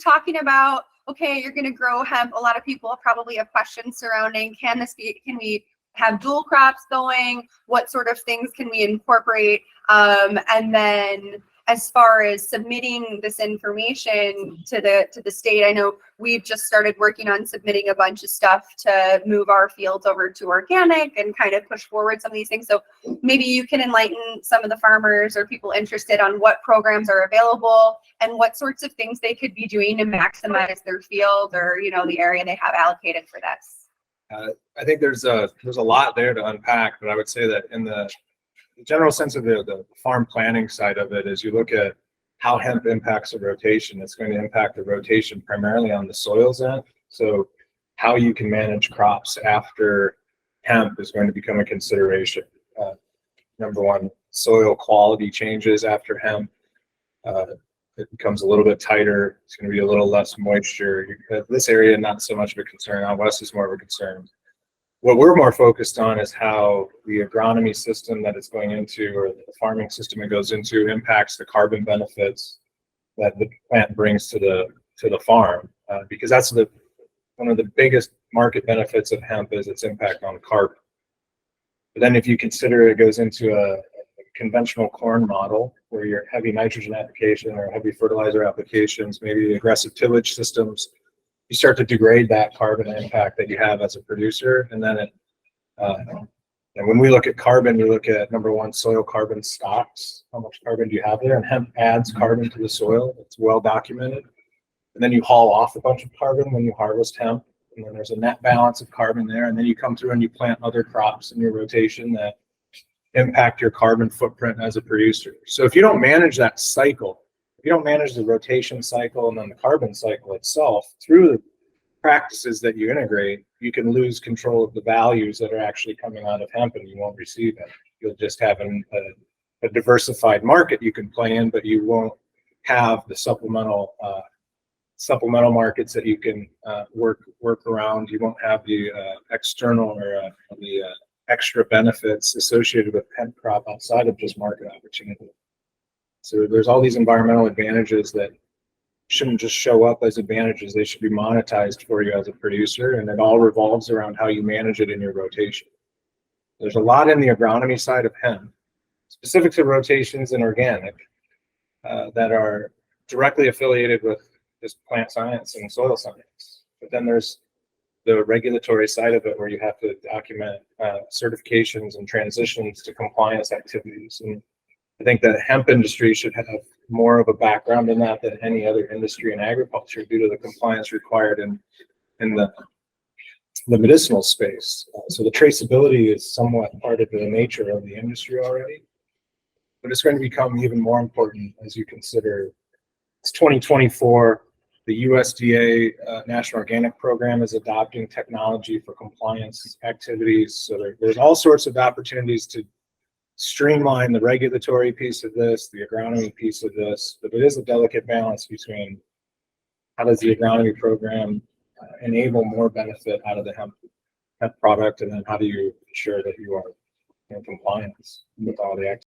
talking about, okay, you're going to grow hemp. A lot of people probably have questions surrounding, can we have dual crops going? What sort of things can we incorporate? And then as far as submitting this information to the state, I know we've just started working on submitting a bunch of stuff to move our fields over to organic and kind of push forward some of these things. So maybe you can enlighten some of the farmers or people interested on what programs are available and what sorts of things they could be doing to maximize their field or, you know, the area they have allocated for this. I think there's a lot there to unpack, but I would say that in the general sense of the farm planning side of it, is you look at how hemp impacts the rotation. It's going to impact the rotation primarily on the soils end. So how you can manage crops after hemp is going to become a consideration. Number one, soil quality changes after hemp. It becomes a little bit tighter. It's going to be a little less moisture. This area, not so much of a concern. Out west is more of a concern. What we're more focused on is how the agronomy system that it's going into, or the farming system it goes into, impacts the carbon benefits that the plant brings to the farm, because that's one of the biggest market benefits of hemp is its impact on carbon. But then if you consider it goes into a conventional corn model where your heavy nitrogen application or heavy fertilizer applications, maybe aggressive tillage systems, you start to degrade that carbon impact that you have as a producer. And then and when we look at carbon, we look at, number one, soil carbon stocks. How much carbon do you have there? And hemp adds carbon to the soil. It's well documented. And then you haul off a bunch of carbon when you harvest hemp. And then there's a net balance of carbon there. And then you come through and you plant other crops in your rotation that impact your carbon footprint as a producer. So if you don't manage that cycle, if you don't manage the rotation cycle and then the carbon cycle itself through the practices that you integrate, you can lose control of the values that are actually coming out of hemp, and you won't receive it. You'll just have a diversified market you can play in, but you won't have the supplemental markets that you can work around. You won't have the external or the extra benefits associated with hemp crop outside of just market opportunity. So there's all these environmental advantages that shouldn't just show up as advantages. They should be monetized for you as a producer, and it all revolves around how you manage it in your rotation. There's a lot in the agronomy side of hemp, specific to rotations and organic, that are directly affiliated with just plant science and soil science. But then there's the regulatory side of it, where you have to document certifications and transitions to compliance activities. And I think that hemp industry should have more of a background in that than any other industry in agriculture, due to the compliance required in the medicinal space. So the traceability is somewhat part of the nature of the industry already, but it's going to become even more important as you consider it's 2024. The USDA National Organic Program is adopting technology for compliance activities. So there's all sorts of opportunities to streamline the regulatory piece of this, the agronomy piece of this, but it is a delicate balance between how does the agronomy program enable more benefit out of the hemp product, and then how do you ensure that you are in compliance with all the activities.